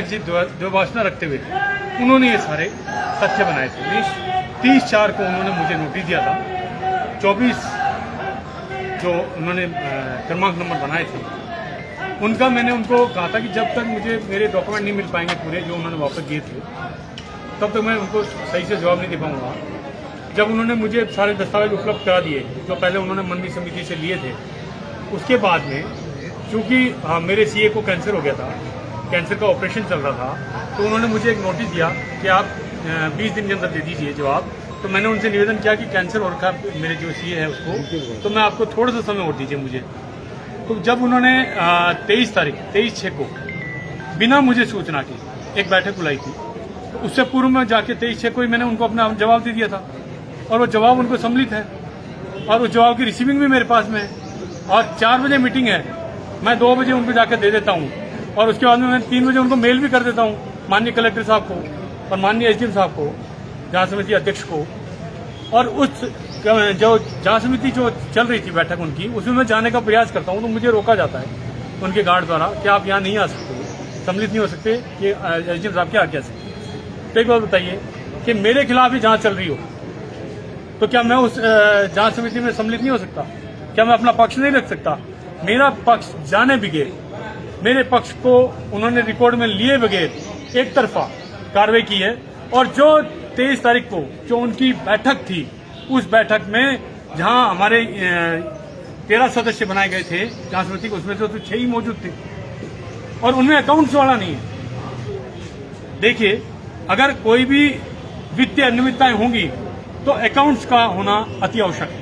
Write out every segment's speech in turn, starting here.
न किसी दुर्भाषना रखते हुए उन्होंने ये सारे तथ्य बनाए थे। 30/4 को उन्होंने मुझे नोटिस दिया था। 24 जो उन्होंने क्रमांक नंबर बनाए थे उनका मैंने उनको कहा था कि जब तक मुझे मेरे डॉक्यूमेंट नहीं मिल पाएंगे पूरे जो उन्होंने वापस दिए थे तब तक मैं उनको सही से जवाब नहीं दे पाऊंगा। जब उन्होंने मुझे सारे दस्तावेज उपलब्ध करा दिए जो पहले उन्होंने मंदिर समिति से लिए थे, उसके बाद में चूँकि मेरे सीए को कैंसर हो गया था, कैंसर का ऑपरेशन चल रहा था, तो उन्होंने मुझे एक नोटिस दिया कि आप 20 दिन के अंदर दे दीजिए जवाब। तो मैंने उनसे निवेदन किया कि कैंसर हो रखा है मेरे जो सीए है उसको, तो मैं आपको थोड़ा सा समय और दीजिए मुझे। तो जब उन्होंने 23/6 को बिना मुझे सूचना के एक बैठक बुलाई थी, तो उससे पूर्व में जाके 23/6 को ही मैंने उनको अपना जवाब दे दिया था और वो जवाब उनको सम्मिलित है और उस जवाब की रिसीविंग भी मेरे पास में है। और 4 बजे मीटिंग है, मैं 2 बजे उनको जाकर दे देता हूँ और उसके बाद में मैं 3 बजे उनको मेल भी कर देता हूँ माननीय कलेक्टर साहब को और माननीय एसडीएम साहब को, जांच समिति अध्यक्ष को। और उस जो जांच समिति जो चल रही थी बैठक उनकी, उसमें मैं जाने का प्रयास करता हूँ तो मुझे रोका जाता है उनके गार्ड द्वारा कि आप यहाँ नहीं आ सकते, सम्मिलित नहीं हो सकते, ये एसडीएम साहब की आज्ञा से। तो एक बात बताइए कि मेरे खिलाफ ही जांच चल रही हो तो क्या मैं उस जांच समिति में सम्मिलित नहीं हो सकता? क्या मैं अपना पक्ष नहीं रख सकता? मेरा पक्ष जाने बगैर, मेरे पक्ष को उन्होंने रिकॉर्ड में लिए बगैर एक तरफा कार्रवाई की है। और जो 23 तारीख को जो उनकी बैठक थी, उस बैठक में जहां हमारे 13 सदस्य बनाए गए थे जांच समिति को, उसमें से तो 6 ही मौजूद थे और उनमें अकाउंट्स वाला नहीं है। देखिए, अगर कोई भी वित्तीय अनियमितताएं होंगी तो अकाउंट्स का होना अति आवश्यक है।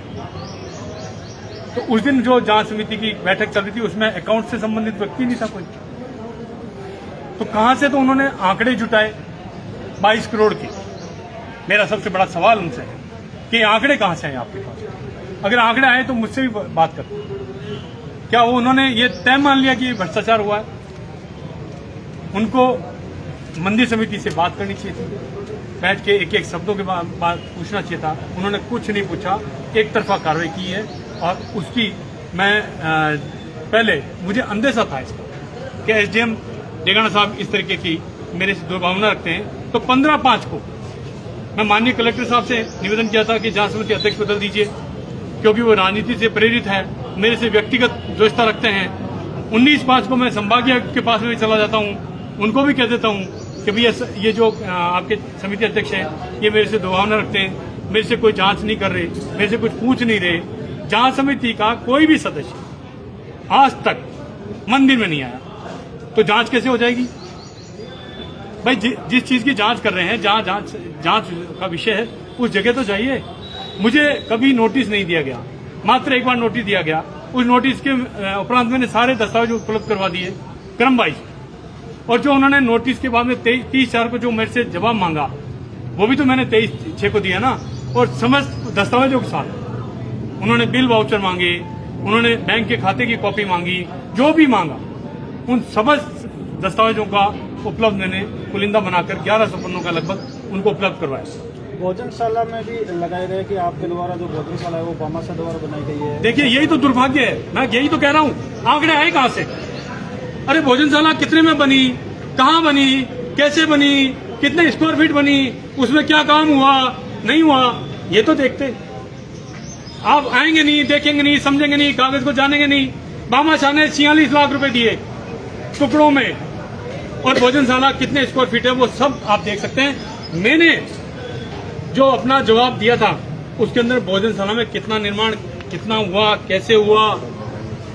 तो उस दिन जो जांच समिति की बैठक चल रही थी उसमें अकाउंट से संबंधित व्यक्ति नहीं था कोई। तो कहां से तो उन्होंने आंकड़े जुटाए 22 करोड़ के। मेरा सबसे बड़ा सवाल उनसे है कि आंकड़े कहां से आए आपके पास? अगर आंकड़े आए तो मुझसे भी बात करें। क्या वो उन्होंने ये तय मान लिया कि भ्रष्टाचार हुआ है? उनको मंदिर समिति से बात करनी चाहिए थी, बैठ के एक एक शब्दों के बाद पूछना चाहिए था। उन्होंने कुछ नहीं पूछा, एक तरफा कार्रवाई की है। और उसकी मैं पहले मुझे अंदेशा था इसका कि एसडीएम डेगाना साहब इस तरीके की मेरे से दुर्भावना रखते हैं। तो 15/5 को मैं माननीय कलेक्टर साहब से निवेदन किया था कि जांच समिति अध्यक्ष बदल दीजिए, क्योंकि वो राजनीति से प्रेरित है, मेरे से व्यक्तिगत द्वेषता रखते हैं। 19/5 को मैं संभागीय के पास में चला जाता हूँ, उनको भी कह देता हूँ कि भैया ये जो आपके समिति अध्यक्ष हैं ये मेरे से दुर्भावना रखते हैं, मेरे से कोई जांच नहीं कर रहे, मेरे से कुछ पूछ नहीं रहे। जांच समिति का कोई भी सदस्य आज तक मंदिर में नहीं आया, तो जांच कैसे हो जाएगी? भाई जिस चीज की जांच कर रहे हैं, जहां जांच का विषय है उस जगह तो जाइए। मुझे कभी नोटिस नहीं दिया गया, मात्र एक बार नोटिस दिया गया। उस नोटिस के उपरांत मैंने सारे दस्तावेज उपलब्ध करवा दिए क्रम वाइज। और जो उन्होंने नोटिस के बाद में 23/4 को जो मेरे से जवाब मांगा वो भी तो मैंने 23/6 को दिया ना। और समस्त दस्तावेजों के साथ उन्होंने बिल वाउचर मांगे, उन्होंने बैंक के खाते की कॉपी मांगी, जो भी मांगा उन समस्त दस्तावेजों का उपलब्ध मैंने पुलिंदा बनाकर 1100 पन्नों का लगभग उनको उपलब्ध करवाया। भोजनशाला में भी लगाए गए कि आपके द्वारा जो भोजनशाला है वो बामाशा द्वारा बनाई गई है। देखिए, यही तो दुर्भाग्य है, मैं यही तो कह रहा हूँ। आंकड़े आए कहाँ से? अरे भोजनशाला कितने में बनी, कहाँ बनी, कैसे बनी, कितने स्क्वायर फीट बनी, उसमें क्या काम हुआ नहीं हुआ, ये तो देखते। आप आएंगे नहीं, देखेंगे नहीं, समझेंगे नहीं, कागज को जानेंगे नहीं। बामाशाह ने 46 लाख रुपए दिए टुकड़ों में, और भोजनशाला कितने स्क्वायर फीट है वो सब आप देख सकते हैं। मैंने जो अपना जवाब दिया था उसके अंदर भोजनशाला में कितना निर्माण कितना हुआ, कैसे हुआ,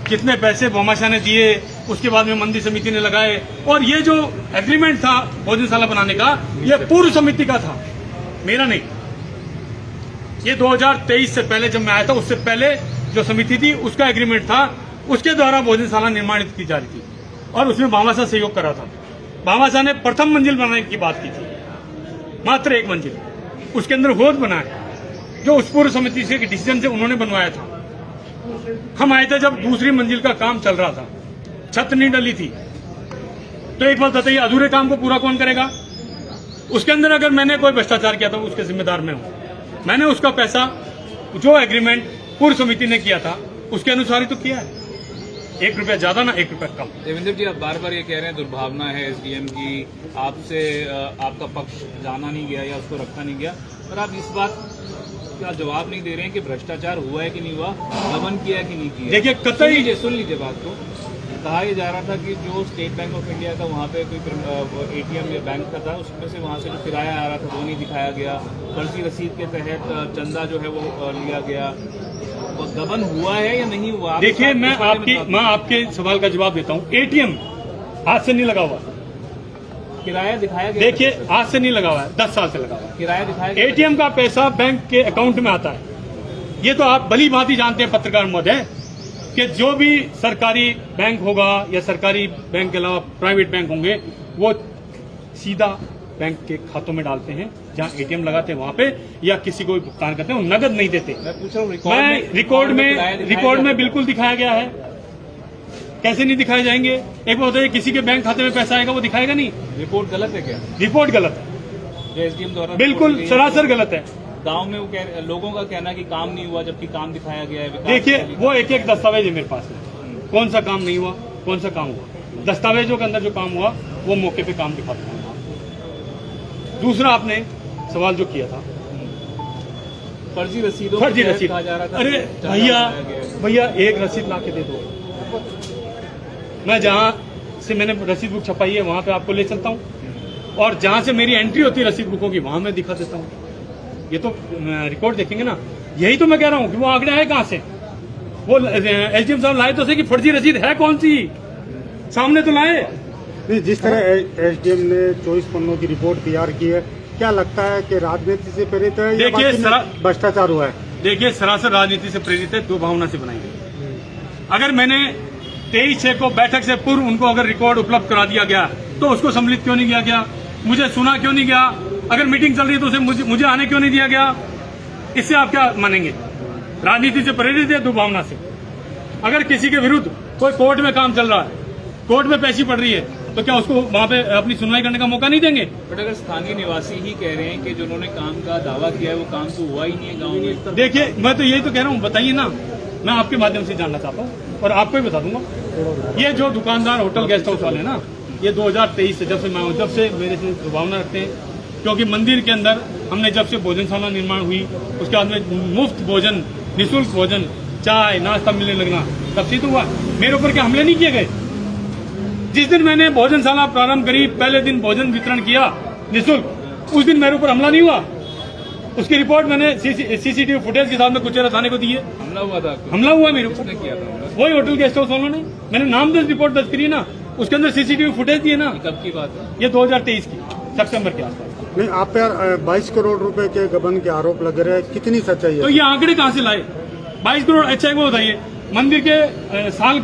कितने पैसे बामाशाह ने दिए, उसके बाद में मंदिर समिति ने लगाए। और ये जो एग्रीमेंट था भोजनशाला बनाने का, ये पूर्व समिति का था, मेरा नहीं। ये 2023 से पहले जब मैं आया था, उससे पहले जो समिति थी उसका एग्रीमेंट था, उसके द्वारा भोजनशाला निर्माणित की जा रही थी और उसमें बामाशाह सहयोग कर रहा था। बामाशाह ने प्रथम मंजिल बनाने की बात की थी, मात्र 1 मंजिल, उसके अंदर होद बनाए जो उस पूर्व समिति से डिसीजन से उन्होंने बनवाया था। हम आए थे जब दूसरी मंजिल का काम चल रहा था, छत नहीं डली थी। तो एक बात बताइए, अधूरे काम को पूरा कौन करेगा? उसके अंदर अगर मैंने कोई भ्रष्टाचार किया था उसके जिम्मेदार मैं हूं। मैंने उसका पैसा जो एग्रीमेंट पूर्व समिति ने किया था उसके अनुसार ही तो किया है। 1 रुपया ज्यादा ना 1 रुपया कम। देवेंद्र जी, आप बार बार ये कह रहे हैं दुर्भावना है एसडीएम की, आपसे आपका पक्ष जाना नहीं गया या उसको रखा नहीं गया, पर आप इस बात का जवाब नहीं दे रहे हैं कि भ्रष्टाचार हुआ है कि नहीं हुआ, गबन किया है कि नहीं किया। देखिए, कतई सुन लीजिए बात को। कहा यह जा रहा था कि जो स्टेट बैंक ऑफ इंडिया का वहाँ पे कोई एटीएम या बैंक का था, उसमें से वहाँ से जो किराया आ रहा था वो नहीं दिखाया गया, फर्जी रसीद के तहत चंदा जो है वो लिया गया, वो गबन हुआ है या नहीं हुआ? देखिए, मैं आपके सवाल का जवाब देता हूँ। एटीएम हाथ से नहीं लगा हुआ, किराया दिखाया गया। देखिए, आज से नहीं लगा हुआ है, 10 साल से लगा हुआ है। किराया दिखाया गया। एटीएम का पैसा बैंक के अकाउंट में आता है। ये तो आप भली भांति जानते हैं पत्रकार महोदय कि जो भी सरकारी बैंक होगा या सरकारी बैंक के अलावा प्राइवेट बैंक होंगे, वो सीधा बैंक के खातों में डालते हैं, जहां एटीएम लगाते हैं वहां पे, या किसी को भी भुगतान करते हैं, वो नगद नहीं देते। मैं पूछ रहा हूँ, रिकॉर्ड में बिल्कुल दिखाया गया है। कैसे नहीं दिखाए जाएंगे? एक बात बताइए, किसी के बैंक खाते में पैसा आएगा वो दिखाएगा नहीं? रिपोर्ट गलत है क्या? रिपोर्ट गलत है, जो एसडीएम द्वारा बिल्कुल सरासर गलत है। गांव में वो लोगों का कहना है कि काम नहीं हुआ, जबकि काम दिखाया गया है। देखिए, वो एक एक दस्तावेज है मेरे पास में, कौन सा काम नहीं हुआ, कौन सा काम हुआ। दस्तावेजों के अंदर जो काम हुआ वो मौके पे काम दिखाता हूँ। दूसरा, आपने सवाल जो किया था फर्जी रसीदों, फर्जी रसीद, कहा जा रहा था। अरे भैया एक रसीद ला के दे दो, मैं जहां से मैंने रसीद बुक छपाई है वहां पे आपको ले चलता हूं, और जहां से मेरी एंट्री होती है रसीद बुकों की वहां मैं दिखा देता हूं। ये तो रिकॉर्ड देखेंगे ना। यही तो मैं कह रहा हूं कि वो आंकड़े आए कहां से? वो एसडीएम साहब लाए तो सही कि फर्जी रसीद है कौन सी, सामने तो लाए। जिस तरह एसडीएम ने 24 पन्नों की रिपोर्ट तैयार की है, क्या लगता है कि राजनीति से प्रेरित है या देखिए, भ्रष्टाचार हुआ है? देखिए, सरासर राजनीति से प्रेरित है, दो भावना से बनाई गई। अगर मैंने 23/6 को बैठक से पूर्व उनको अगर रिकॉर्ड उपलब्ध करा दिया गया तो उसको सम्मिलित क्यों नहीं किया गया? मुझे सुना क्यों नहीं गया? अगर मीटिंग चल रही है तो उसे मुझे आने क्यों नहीं दिया गया? इससे आप क्या मानेंगे? राजनीति से प्रेरित है, दुर्भावना से। अगर किसी के विरुद्ध कोई कोर्ट में काम चल रहा है, कोर्ट में पैसी पड़ रही है, तो क्या उसको वहां पे अपनी सुनवाई करने का मौका नहीं देंगे? बट अगर स्थानीय निवासी ही कह रहे हैं कि जो उन्होंने काम का दावा किया है वो काम तो हुआ ही नहीं है गाँव में। देखिए, मैं तो यही तो कह रहा हूँ, बताइए ना, मैं आपके माध्यम से जानना चाहता हूँ और आपको ही बता दूंगा। ये जो दुकानदार होटल गेस्ट हाउस वाले ना, ये 2023 से जब से मैं जब से मेरे से दुर्भावना रखते हैं, क्योंकि मंदिर के अंदर हमने जब से भोजनशाला निर्माण हुई, उसके बाद में मुफ्त भोजन, निःशुल्क भोजन, चाय नाश्ता मिलने लगना, तब से तो हुआ। मेरे ऊपर क्या हमले नहीं किए गए? जिस दिन मैंने भोजनशाला प्रारंभ करी, पहले दिन भोजन वितरण किया निःशुल्क, उस दिन मेरे ऊपर हमला नहीं हुआ। उसकी रिपोर्ट मैंने सीसीटीवी फुटेज के साथ में कुचेरा थाने को दी है। हमला हुआ था? हमला हुआ मेरे ऊपर। किसने किया था? वही होटल गेस्ट हाउस वालों ने। मैंने नामदर्ज रिपोर्ट दर्ज करी ना, उसके अंदर सीसीटीवी फुटेज दिए ना। कब की बात है? ये 2023 की सितंबर के आसपास। नहीं, आप पे 22 करोड़ रुपए के गबन के आरोप लग रहे हैं, कितनी सच्चाई है? तो ये आंकड़े कहाँ से लाए? 22 करोड़? अच्छा, एक वो बताइए, मंदिर के साल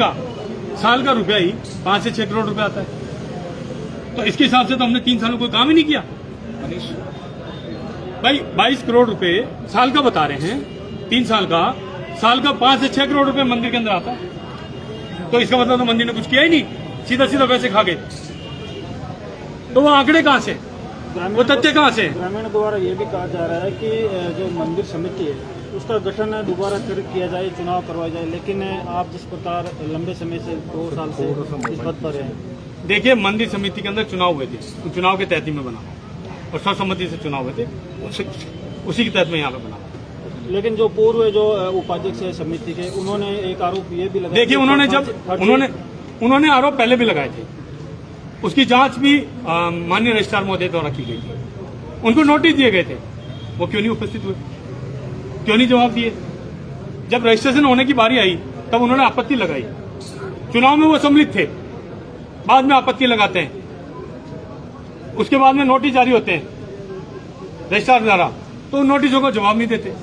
का रुपया ही 5 से 6 करोड़ रुपया आता है, तो इसके हिसाब से तो हमने 3 सालों कोई काम ही नहीं किया। मनीष भाई, 22 करोड़ रुपए साल का बता रहे हैं, 3 साल का 5 से 6 करोड़ रुपए मंदिर के अंदर आता है, तो इसका मतलब तो मंदिर ने कुछ किया ही नहीं, सीधा सीधा पैसे खा गए। तो वो आंकड़े कहाँ से, वो तथ्य कहाँ से? ग्रामीण द्वारा ये भी कहा जा रहा है कि जो मंदिर समिति है उसका गठन दोबारा किया जाए, चुनाव करवाया जाए, लेकिन आप जिस प्रकार लंबे समय से 2 साल से इस पद पर हैं। देखिए, मंदिर समिति के अंदर चुनाव हुए थे, तो चुनाव के तहत ही में बना और सर्वसम्मति से चुनाव हुए थे, उसी के तहत में यहाँ पे बना। लेकिन जो पूर्व जो उपाध्यक्ष है समिति के, उन्होंने एक आरोप ये भी लगाया। देखिए, उन्होंने आरोप पहले भी लगाए थे, उसकी जांच भी माननीय रजिस्ट्रार महोदय द्वारा की गई थी। उनको नोटिस दिए गए थे, वो क्यों नहीं उपस्थित हुए, क्यों नहीं जवाब दिए? जब रजिस्ट्रेशन होने की बारी आई तब उन्होंने आपत्ति लगाई। चुनाव में वो सम्मिलित थे, बाद में आपत्ति लगाते हैं, उसके बाद में नोटिस जारी होते हैं रजिस्ट्रार द्वारा, तो उन नोटिसों का जवाब नहीं देते।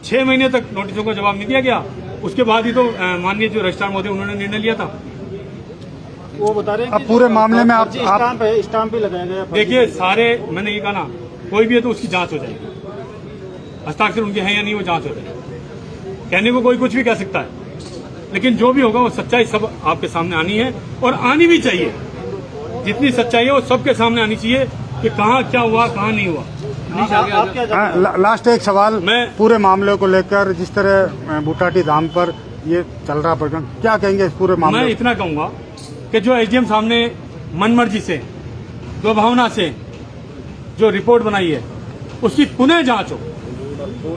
6 महीने तक नोटिसों का जवाब नहीं दिया गया। उसके बाद ही तो माननीय जो रजिस्ट्रार महोदय उन्होंने निर्णय लिया था। वो बता रहे हैं अब पूरे मामले में आप स्टाम्प भी लगाया गया। देखिए, सारे मैंने ये कहा ना, कोई भी है तो उसकी जांच हो जाएगी, हस्ताक्षर उनके हैं या नहीं वो जांच हो जाएगी। कहने को कोई कुछ भी कह सकता है, लेकिन जो भी होगा वो सच्चाई सब आपके सामने आनी है, और आनी भी चाहिए। जितनी सच्चाई है वो सबके सामने आनी चाहिए कि कहाँ क्या हुआ, कहाँ नहीं हुआ। आप क्या लास्ट एक सवाल, मैं- पूरे मामले को लेकर जिस तरह बुटाटी धाम पर ये चल रहा प्रकरण, क्या कहेंगे इस पूरे मामले मैं में? इतना कहूंगा कि जो एसडीएम साहब ने मनमर्जी से, दुर्भावना से जो रिपोर्ट बनाई है उसकी पुनः जांच हो,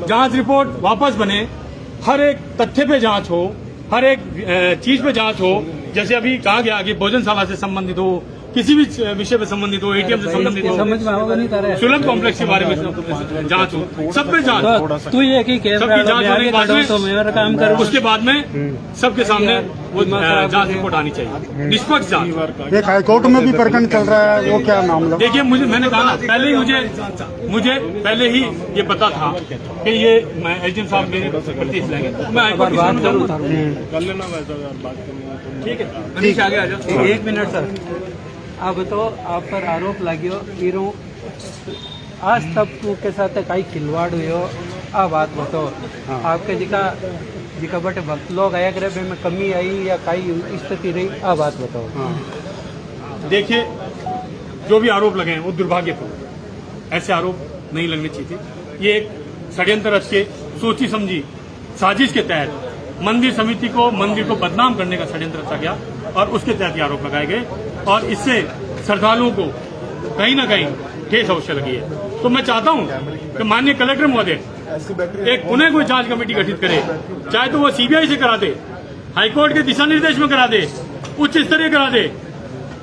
जांच रिपोर्ट वापस बने, हर एक तथ्य पे जांच हो, हर एक चीज पे जांच हो। जैसे अभी कहा गया कि भोजनशाला से संबंधित हो, किसी भी विषय पे संबंधित हो, एटीएम से संबंधित हो, समझ में आओगे नहीं तारे सुलभ कॉम्प्लेक्स के बारे में जांच हो, सब पे जांच। तू ये कि केस सबकी जांच होने के बाद तो मैं और काम में करूँ उसके बाद में सबके सामने वो जांच रिपोर्ट आनी चाहिए, निष्पक्ष जांच। एक हाईकोर्ट में भी प्रकरण चल रहा है, वो क्या मामला? देखिए मैंने कहा ना, पहले ही मुझे पहले ही ये पता था कि ये मैं एसडीएम साहब मेरे प्रति लेंगे, मैं हाईकोर्ट की शरण जाऊंगा। ठीक है, मनीष आगे आ जाओ। 1 मिनट सर, आप बताओ, आप पर आरोप लाग्यो हीरो आज तक के साथ कई खिलवाड़ हुई, आ बात बताओ। आपके जिका बटे भक्त लोग आया करे में कमी आई या कई स्थिति रही, आ बात बताओ। देखिए, जो भी आरोप लगे हैं वो दुर्भाग्यपूर्ण, ऐसे आरोप नहीं लगने चाहिए थे। ये एक षड्यंत्र रच के, सोची समझी साजिश के तहत मंदिर समिति को, मंदिर को बदनाम करने का षड्यंत्र रचा गया और उसके तहत ये आरोप लगाए गए और इससे श्रद्धालुओं को कहीं ना कहीं ठेस अवश्य लगी है। तो मैं चाहता हूं कि माननीय कलेक्टर महोदय एक पुनः कोई जांच कमेटी गठित करे, चाहे तो वो सीबीआई से करा दे, हाईकोर्ट के दिशा निर्देश में करा दे, उच्च स्तरीय करा दे।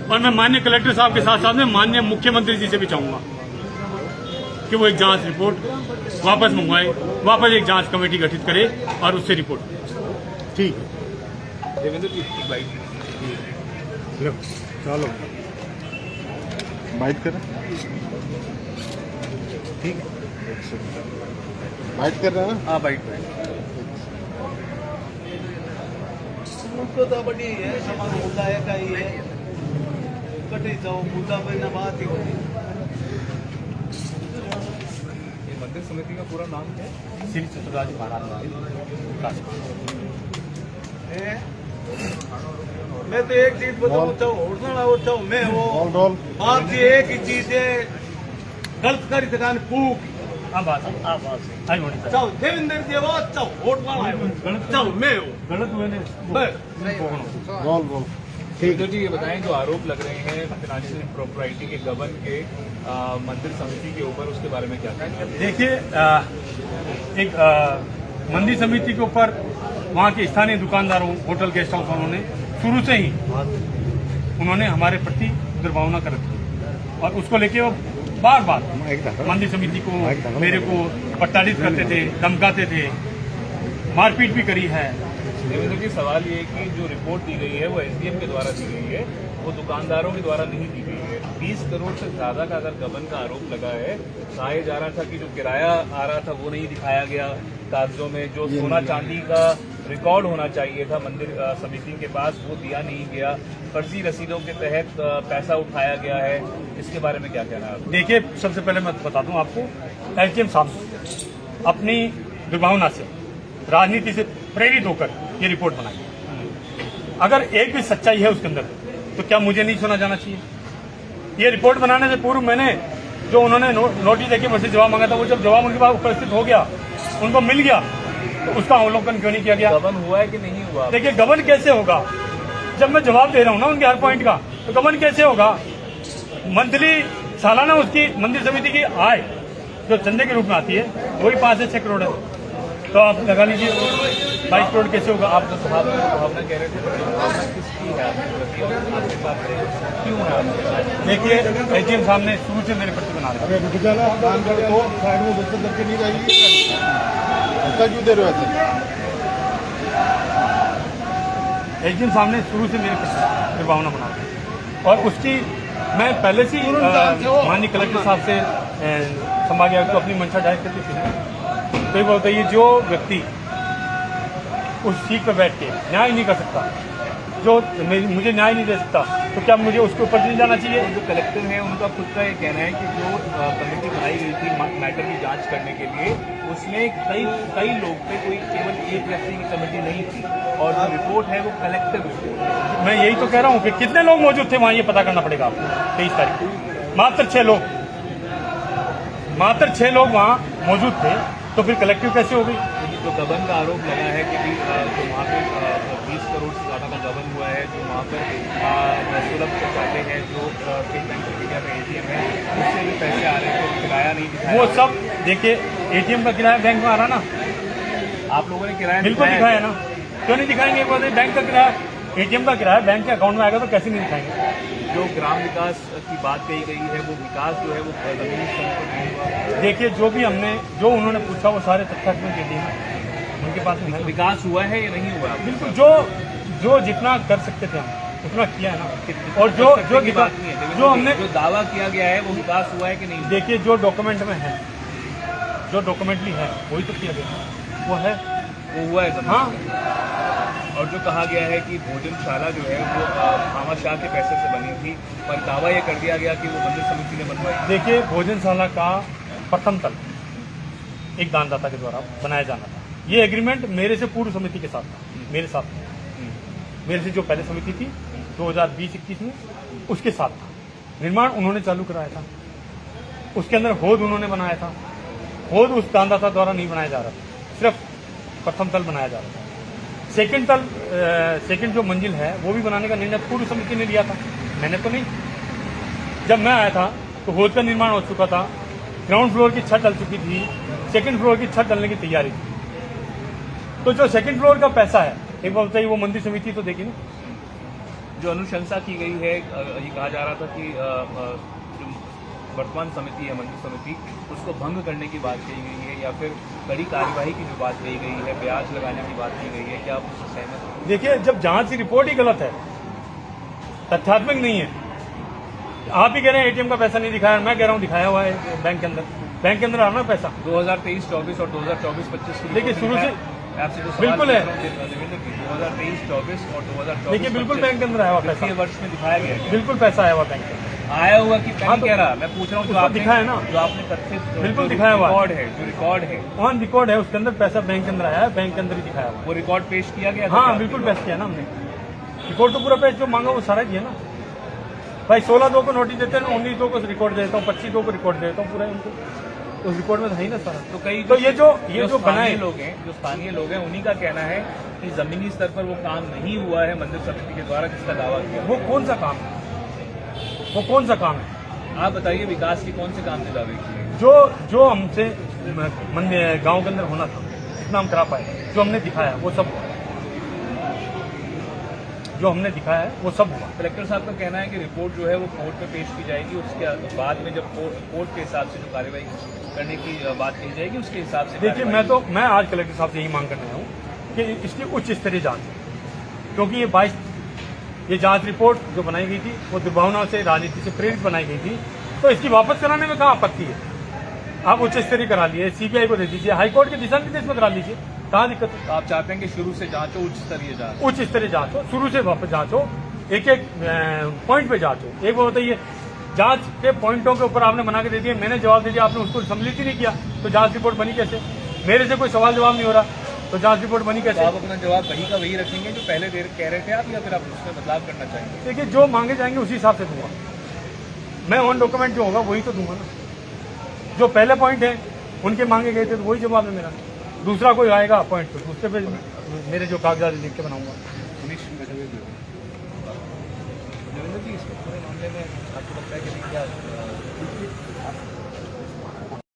और मैं माननीय कलेक्टर साहब के साथ साथ में माननीय मुख्यमंत्री जी से भी चाहूंगा कि वो एक जांच रिपोर्ट वापस मंगवाए, वापस एक जांच कमेटी गठित करे और उससे रिपोर्ट। ठीक है, देवेंद्र जी बाइट चलो बाइट करें। ठीक है, बाइट कर रहे हैं ना? हाँ बाइट मुद्दो तो बड़ी है, समान मुद्दा है का ही है, कटे जाओ मुद्दा पे ना बात ही होती। ये मंदिर समिति का पूरा नाम क्या है? श्री चतुराज महाराज। मैं तो एक चीज बताऊँ चाहूँ मैं वो रोल बात ये एक ही चीज है, गलत करी दुकान फूक आई मोदी साहब। चाहो देवेंद्र जी आवाज चाहो वोट वाला चाहो मैं हूँ गलत हुए ने रोल देवेंद्र जी ये बताएं, जो आरोप लग रहे हैं फाइनेंशियल प्रॉपर्टी के गबन के मंदिर समिति के ऊपर, उसके बारे में क्या कहेंगे? देखिए, एक मंदिर समिति के ऊपर वहाँ के स्थानीय दुकानदारों, होटल गेस्ट हाउस वालों ने शुरू से ही उन्होंने हमारे प्रति दुर्भावना कर रखी और उसको लेके वो बार बार मंदिर समिति को, मेरे को प्रताड़ित करते थे, धमकाते थे, मारपीट भी करी है। देवेंद्र जी सवाल ये है कि जो रिपोर्ट दी गई है वो एसडीएम के द्वारा दी गई है, वो दुकानदारों के द्वारा नहीं दी गई है। 20 करोड़ से ज्यादा का अगर गबन का आरोप लगा है, कहा जा रहा था कि जो किराया आ रहा था वो नहीं दिखाया गया कागजों में, जो सोना चांदी का रिकॉर्ड होना चाहिए था मंदिर समिति के पास वो दिया नहीं गया, फर्जी रसीदों के तहत पैसा उठाया गया है, इसके बारे में क्या कहना है? देखिए, सबसे पहले मैं बता दूं आपको, एसडीएम साहब अपनी दुर्भावना से, राजनीति से प्रेरित होकर ये रिपोर्ट बनाई। अगर एक भी सच्चाई है उसके अंदर तो क्या मुझे नहीं सुना जाना चाहिए? ये रिपोर्ट बनाने से पूर्व मैंने जो उन्होंने नोटिस देके मुझसे जवाब मांगा था, वो जब जवाब उनके पास उपस्थित हो गया, उनको मिल गया, तो उसका अवलोकन क्यों नहीं किया गया? गबन हुआ है कि नहीं हुआ? देखिए, गबन कैसे होगा जब मैं जवाब दे रहा हूं ना उनके हर पॉइंट का, तो गबन कैसे होगा? मंथली सालाना उसकी मंदिर समिति की आय जो चंदे के रूप में आती है वही 5 से 6 करोड़ है, तो आप लगा लीजिए 22 करोड़ कैसे होगा? आप जो भावना कह रहे थे, भावना किसकी है आपके प्रति और आपके पास क्यों है आपके पास? देखिए, एसडीएम साहब ने शुरू से मेरे प्रति बना रहे रुक जाना, तो साइड में गुस्सा करके नहीं जाएगी, क्यों दे रहे हो ऐसे? एसडीएम साहब ने शुरू से मेरे प्रति दुर्भावना बना रहे और उसकी मैं पहले से माननीय कलेक्टर साहब से संभाग आयुक्त को अपनी मंशा जाहिर करती थी। तो ये बताइए, जो व्यक्ति उस सीट पर बैठ के न्याय नहीं कर सकता, जो मुझे न्याय नहीं दे सकता, तो क्या मुझे उसके ऊपर नहीं जाना चाहिए? जो कलेक्टर है उनका खुद का ये कहना है कि जो कमेटी बनाई गई थी मैटर की जांच करने के लिए, उसमें कई लोग थे, कोई केवल एक व्यक्ति की कमेटी नहीं थी और जो रिपोर्ट है वो कलेक्टर रिपोर्ट है। मैं यही तो कह रहा हूँ कि कितने लोग मौजूद थे वहाँ, ये पता करना पड़ेगा आपको। 23 तारीख को मात्र 6 लोग वहाँ मौजूद थे, तो फिर कलेक्टिव कैसे हो गई? जो गबन का आरोप लगा है कि जो वहाँ पे 20 करोड़ से ज़्यादा का गबन हुआ है, जो वहाँ पर सुलभ चाहते हैं, जो स्टेट बैंक ऑफ इंडिया का ATM है उससे भी पैसे आ रहे हैं, तो किराया नहीं दिखाया। वो सब देखिए, ATM का किराया बैंक में आ रहा ना, आप लोगों ने किराया बिल्कुल दिखाया ना, क्यों नहीं दिखाएंगे? एक बार बैंक का किराया, ATM का किराया बैंक के अकाउंट में आएगा तो कैसे नहीं दिखाएंगे? जो ग्राम विकास की बात कही गई है, वो विकास जो है वो जमीनी स्तर पर नहीं हुआ। देखिए, जो उन्होंने पूछा वो सारे तथ्यात्मक दे दिए उनके पास में है। विकास हुआ है या नहीं हुआ? बिल्कुल, जो जितना कर सकते थे हम उतना किया है ना। और जो बात नहीं है, जो हमने जो दावा किया गया है वो विकास हुआ है कि नहीं? देखिए, जो डॉक्यूमेंट में है, जो डॉक्यूमेंटली है वही तो किया गया, वो है, वो हुआ है। हाँ। और जो कहा गया है कि भोजनशाला जो है वो भामा शाह के पैसे से बनी थी, पर दावा ये कर दिया गया कि वो मंदिर समिति ने बनवाई। देखिए, भोजनशाला का प्रथम तल एक दानदाता के द्वारा बनाया जाना था। ये एग्रीमेंट मेरे से पूर्व समिति के साथ था, मेरे साथ मेरे से जो पहले समिति थी 2020-21 में, उसके साथ था। निर्माण उन्होंने चालू कराया था, उसके अंदर होद उन्होंने बनाया था। होद उस दानदाता द्वारा नहीं बनाया जा रहा था, सिर्फ प्रथम तल बनाया जा रहा था। सेकंड जो मंजिल है वो भी बनाने का निर्णय पूर्व समिति ने लिया था, मैंने तो नहीं। जब मैं आया था तो होद का निर्माण हो चुका था, ग्राउंड फ्लोर की छत डल चुकी थी, सेकंड फ्लोर की छत डलने की तैयारी थी। तो जो सेकंड फ्लोर का पैसा है, एक बार बताइए, वो मंदिर समिति तो देगी ना। जो अनुशंसा की गई है, ये कहा जा रहा था कि जो वर्तमान समिति है, मंदिर समिति, उसको भंग करने की बात कही गई है या फिर कड़ी कार्यवाही की जो बात कही गई है, ब्याज लगाने की बात की गई है, क्या आप उससे सहमत हैं? देखिए, जब जांच की रिपोर्ट ही गलत है, तथ्यात्मक नहीं है। आप ही कह रहे हैं ATM का पैसा नहीं दिखाया, मैं कह रहा हूँ दिखाया हुआ है बैंक के अंदर आ रहा पैसा। 2023-24 और 2024-25 की देखिए, शुरू से आपसे जो बिल्कुल है। 2023-24 और 2024 देखिए, बिल्कुल बैंक के अंदर आया हुआ पैसा, वर्ष में दिखाया गया है। बिल्कुल पैसा आया हुआ बैंक के अंदर। आया हुआ कि हाँ, कह रहा, मैं पूछ रहा हूँ, जो आपने दिखाया ना, जो आपने तथ्य बिल्कुल दिखाया हुआ रिकॉर्ड है, जो रिकॉर्ड है, ऑन रिकॉर्ड है, उसके अंदर पैसा बैंक के अंदर आया है, बैंक के अंदर ही दिखाया हुआ। वो रिकॉर्ड पेश किया गया था? हाँ, बिल्कुल पेश किया ना हमने, रिकॉर्ड तो पूरा पेश जो मांगा वो सारा दिया ना भाई। 16/2 को नोटिस देते हैं, 19/2 को रिकॉर्ड देता हूँ, 25/2 को रिकॉर्ड देता हूँ, पूरा उनको उस रिकॉर्ड में तो है ही ना सारा। तो कई तो ये जो बनाए लोग हैं, जो स्थानीय लोग हैं, उन्हीं का कहना है कि जमीनी स्तर पर वो काम नहीं हुआ है मंदिर समिति के द्वारा, जिसका दावा किया। वो कौन सा काम है? वो कौन सा काम है? आप बताइए, विकास के कौन से काम ने दावे किए? जो हमसे गांव के अंदर होना था, जितना हम करा पाए, जो हमने दिखाया वो सब हुआ, जो हमने दिखाया है वो सब हुआ। कलेक्टर साहब का कहना है कि रिपोर्ट जो है वो कोर्ट में पेश की जाएगी, उसके बाद में जब कोर्ट के हिसाब से जो कार्रवाई करने की बात की जाएगी उसके हिसाब से। देखिए, मैं आज कलेक्टर साहब से यही मांग करने आया हूँ कि इसकी उच्च स्तरीय जांच, क्योंकि ये जांच रिपोर्ट जो बनाई गई थी वो दुर्भावना से, राजनीति से प्रेरित बनाई गई थी, तो इसकी वापस कराने में कहाँ आपत्ति है? आप उच्च स्तरीय करा लिए, CBI को दे दीजिए, हाईकोर्ट के दिशा निर्देश में करा लीजिए, कहाँ दिक्कत है? आप चाहते हैं कि शुरू से जांच हो, उच्च स्तरीय जांच हो, शुरू से वापस जांच हो, एक पॉइंट पे जांच हो। एक बार बताइए, जांच के पॉइंटों के ऊपर आपने बना के दे दिए, मैंने जवाब दे दिया, आपने उसको सम्मिलित ही नहीं किया, तो जांच रिपोर्ट बनी कैसे? मेरे से कोई सवाल जवाब नहीं हो रहा, तो जांच रिपोर्ट बनी कैसे? तो आप अपना जवाब वही का वही रखेंगे जो पहले कह रहे थे आप, या फिर आप उसमें बदलाव करना चाहेंगे? देखिए, जो मांगे जाएंगे उसी हिसाब से दूंगा मैं, ऑन डॉक्यूमेंट जो होगा वही तो दूंगा ना। जो पहले पॉइंट है उनके मांगे गए थे तो वही जवाब है मेरा। दूसरा कोई आएगा पॉइंट तो दूसरे पे मेरे जो कागजात लिख के बनाऊंगा। देवेंद्र जी, इस पूरे मामले में आपको लगता है कि क्या